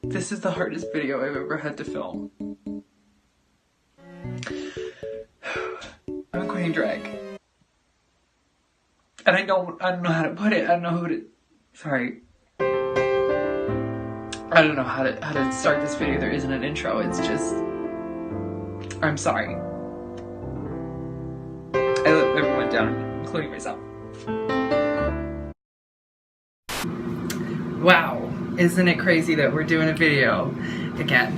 This is the hardest video I've ever had to film. I'm quitting drag. And I don't know how to put it. I don't know who to, sorry. I don't know how to start this video. There isn't an intro. It's just, I'm sorry. I let everyone down, including myself. Wow, isn't it crazy that we're doing a video again?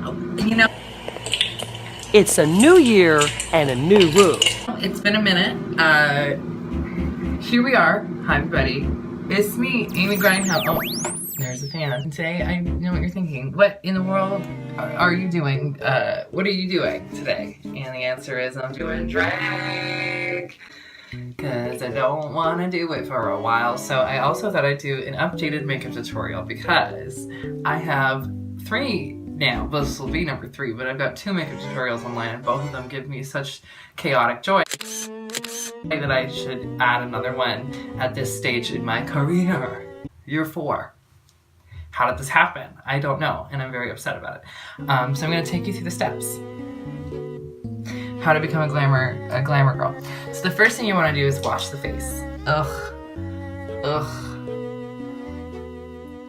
Oh, you know, it's a new year and a new rule. It's been a minute. Here we are. Hi, everybody. It's me, Amy Grindhouse. Oh, there's a fan. Today, I know what you're thinking. What in the world are you doing? What are you doing today? And the answer is I'm doing drag. Because I don't want to do it for a while. So I also thought I'd do an updated makeup tutorial because I have 3 now. Well, this will be number 3, but I've got 2 makeup tutorials online and both of them give me such chaotic joy that I should add another one at this stage in my career. Year 4. How did this happen? I don't know, and I'm very upset about it. So I'm going to take you through the steps. How to become a glamour girl. So the first thing you want to do is wash the face. Ugh.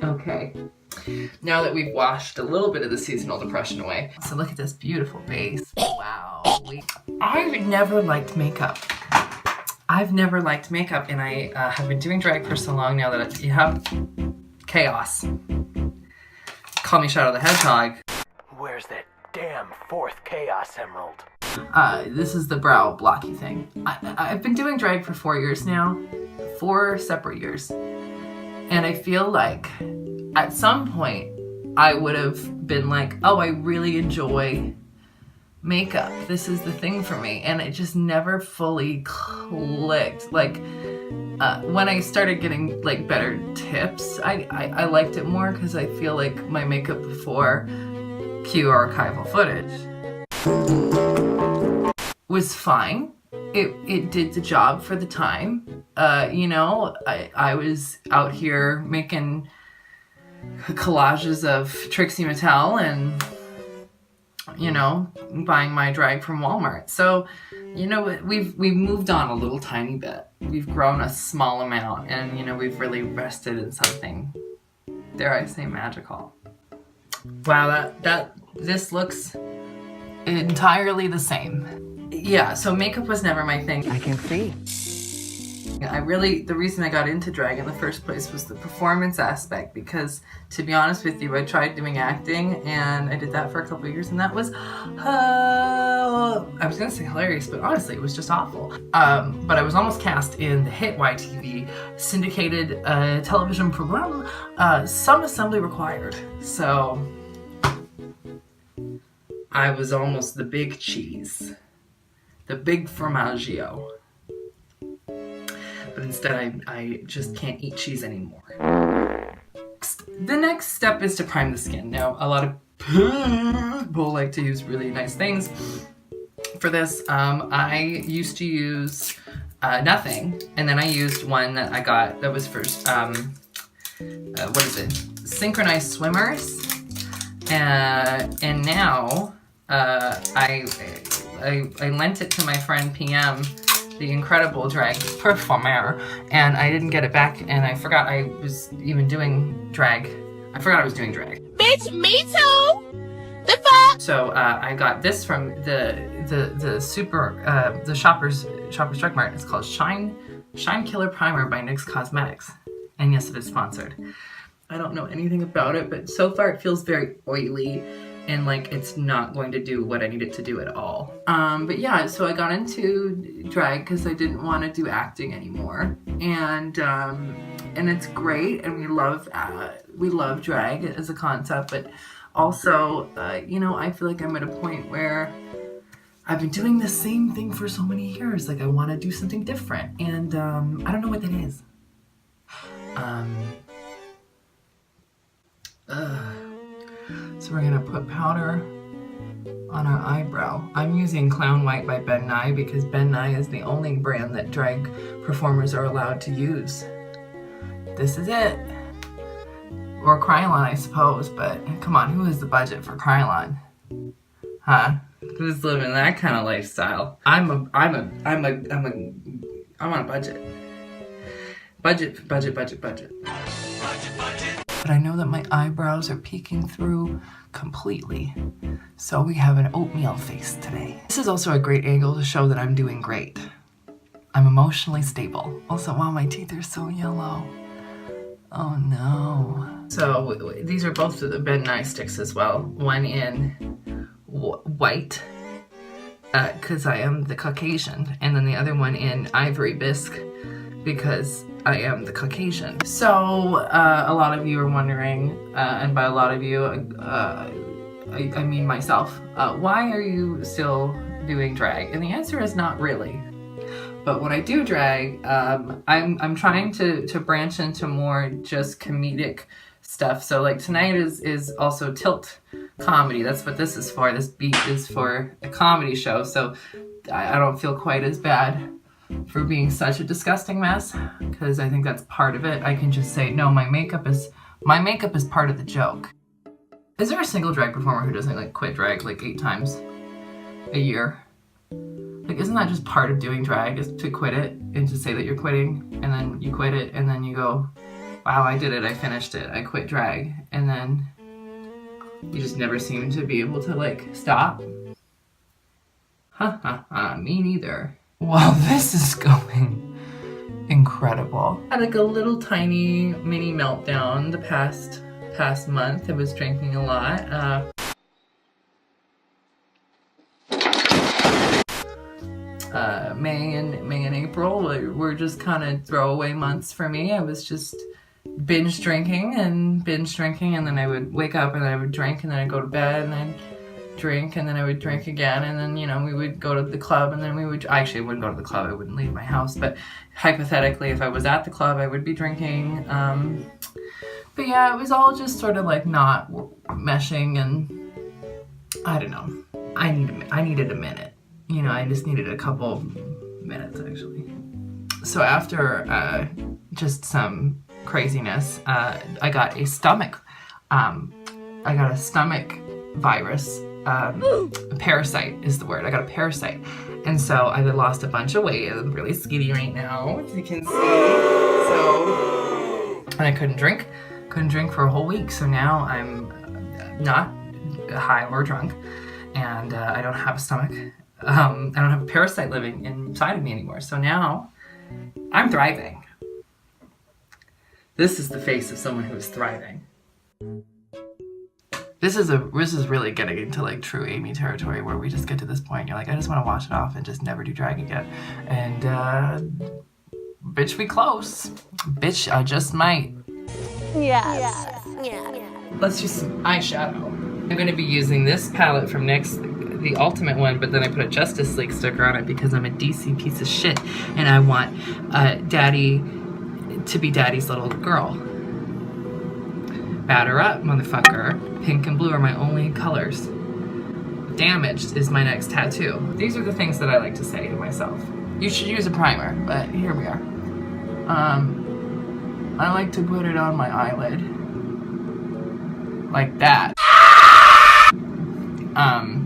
Okay. Now that we've washed a little bit of the seasonal depression away. So look at this beautiful base. Wow. I've never liked makeup. And I have been doing drag for so long now that you have chaos. Call me Shadow the Hedgehog. Where's that damn 4th Chaos Emerald? This is the brow blocky thing. I've been doing drag for 4 years now. 4 separate years. And I feel like at some point I would have been like, oh, I really enjoy makeup. This is the thing for me. And it just never fully clicked. Like, when I started getting like better tips, I liked it more because I feel like my makeup before cue archival footage was fine. It did the job for the time. You know, I was out here making collages of Trixie Mattel and, you know, buying my drag from Walmart. So, you know, we've moved on a little tiny bit. We've grown a small amount and, you know, we've really rested in something, dare I say, magical. Wow, this looks entirely the same. Yeah, so makeup was never my thing. I can see. The reason I got into drag in the first place was the performance aspect because, to be honest with you, I tried doing acting and I did that for a couple of years and that was, I was gonna say hilarious, but honestly, it was just awful. But I was almost cast in the hit YTV syndicated television program, Some Assembly Required. So, I was almost the big cheese. The big formaggio. But instead I just can't eat cheese anymore. The next step is to prime the skin. Now, a lot of people like to use really nice things. For this, I used to use nothing, and then I used one that I got that was for, what is it? Synchronized Swimmers. And now, I lent it to my friend PM, the incredible drag performer, and I didn't get it back, and I forgot I was even doing drag. I forgot I was doing drag. Bitch, me too! The fuck? So I got this from the Shoppers Drug Mart. It's called Shine Killer Primer by NYX Cosmetics, and yes, it is sponsored. I don't know anything about it, but so far it feels very oily and like it's not going to do what I need it to do at all. But yeah, so I got into drag because I didn't want to do acting anymore, and it's great, and we love drag as a concept, but also, you know, I feel like I'm at a point where I've been doing the same thing for so many years. Like I want to do something different, and I don't know what that is. So we're gonna put powder on our eyebrow. I'm using Clown White by Ben Nye because Ben Nye is the only brand that drag performers are allowed to use. this is it. Or Krylon, I suppose, but come on, who has the budget for Krylon? Huh? Who's living that kind of lifestyle? I'm on a budget. Budget. But I know that my eyebrows are peeking through completely. So we have an oatmeal face today. This is also a great angle to show that I'm doing great. I'm emotionally stable. Also, wow, my teeth are so yellow. Oh no. So these are both the Ben Nye sticks as well. One in white, because I am the Caucasian, and then the other one in ivory bisque, because I am the Caucasian. So a lot of you are wondering, and by a lot of you, I mean myself, why are you still doing drag? And the answer is not really. But when I do drag, I'm trying to branch into more just comedic stuff. So like tonight is also tilt comedy. That's what this is for. This beat is for a comedy show. So I don't feel quite as bad for being such a disgusting mess, because I think that's part of it. I can just say, no, my makeup is part of the joke. Is there a single drag performer who doesn't like quit drag like 8 times a year? Like, isn't that just part of doing drag, is to quit it and to say that you're quitting, and then you quit it, and then you go, wow, I did it, I finished it, I quit drag, and then you just never seem to be able to like stop? Me neither. Well, this is going incredible. I had like a little tiny mini meltdown the past month. I was drinking a lot. May and April were just kind of throwaway months for me. I was just binge drinking, and then I would wake up and I would drink, and then I'd go to bed and I'd drink, and then I would drink again, and then, you know, we would go to the club, and then I wouldn't go to the club, I wouldn't leave my house, but hypothetically if I was at the club I would be drinking. But yeah, it was all just sort of like not meshing, and I don't know, I needed a minute. You know, I just needed a couple minutes actually. So after just some craziness, I got a stomach virus. A parasite is the word. I got a parasite. And so I had lost a bunch of weight. I'm really skinny right now, as you can see. So, and I couldn't drink for a whole week. So now I'm not high or drunk, and I don't have a stomach. I don't have a parasite living inside of me anymore. So now I'm thriving. This is the face of someone who is thriving. This is really getting into like true Amy territory, where we just get to this point, you're like, I just want to wash it off and just never do drag again. And bitch, we close. Bitch, I just might. Yes. Let's do some eyeshadow. I'm going to be using this palette from NYX, the Ultimate one, but then I put a Justice League sticker on it because I'm a DC piece of shit and I want Daddy to be Daddy's little girl. Batter up, motherfucker. Pink and blue are my only colors. Damaged is my next tattoo. These are the things that I like to say to myself. You should use a primer, but here we are. I like to put it on my eyelid. Like that.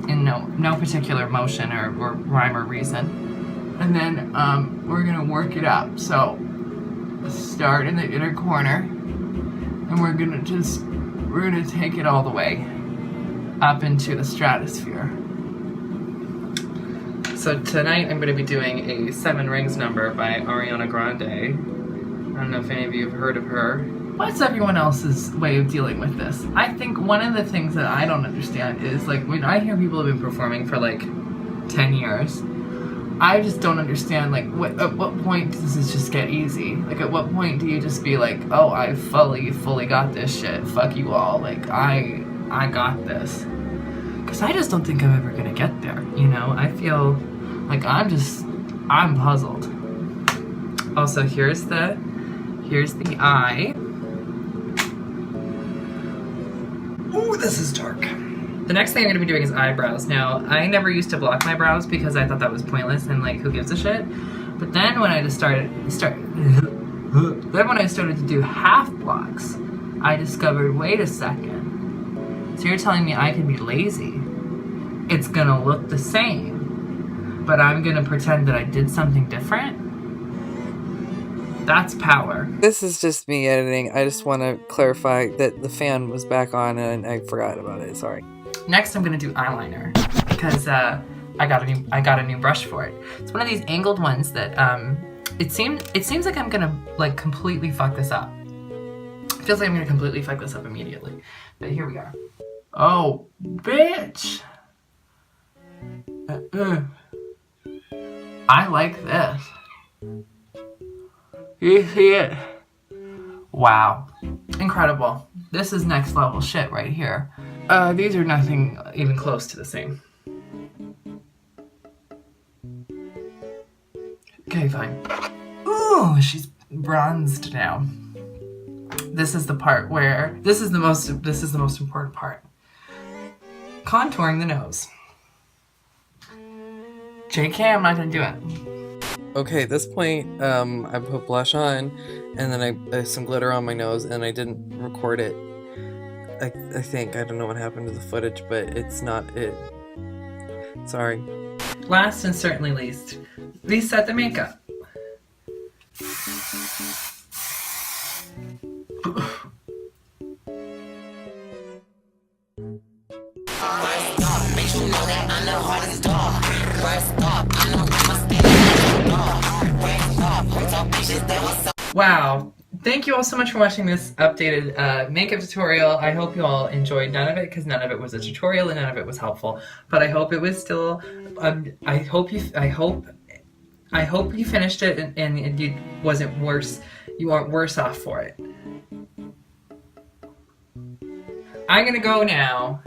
In no particular motion or rhyme or reason. And then we're gonna work it up. So start in the inner corner, and we're gonna take it all the way up into the stratosphere. So tonight I'm gonna be doing a 7 Rings number by Ariana Grande. I don't know if any of you have heard of her. What's everyone else's way of dealing with this? I think one of the things that I don't understand is, like, when I hear people have been performing for like 10 years, I just don't understand, like, at what point does this just get easy? Like, at what point do you just be like, oh, I fully got this shit, fuck you all, like, I got this. Because I just don't think I'm ever gonna get there, you know? I feel like I'm puzzled. Also, here's the eye. Ooh, this is dark. The next thing I'm gonna be doing is eyebrows. Now, I never used to block my brows because I thought that was pointless and like, who gives a shit? But then when I just started Then when I started to do half blocks, I discovered, wait a second. So you're telling me I can be lazy? It's gonna look the same, but I'm gonna pretend that I did something different? That's power. This is just me editing. I just want to clarify that the fan was back on and I forgot about it. Sorry. Next, I'm gonna do eyeliner because I got a new brush for it. It's one of these angled ones that it seems like I'm gonna like completely fuck this up. It feels like I'm gonna completely fuck this up immediately. But here we are. Oh, bitch! I like this. You see it? Wow. Incredible. This is next level shit right here. These are nothing even close to the same. Okay, fine. Ooh, she's bronzed now. This is the part where this is the most important part. Contouring the nose. JK, I'm not gonna do it. Okay, at this point, I put blush on, and then I some glitter on my nose, and I didn't record it. I think. I don't know what happened to the footage, but it's not it. Sorry. Last and certainly least, reset the makeup. Wow. Thank you all so much for watching this updated makeup tutorial. I hope you all enjoyed none of it because none of it was a tutorial and none of it was helpful. But I hope it was still. I hope you finished it and it wasn't worse. You aren't worse off for it. I'm gonna go now.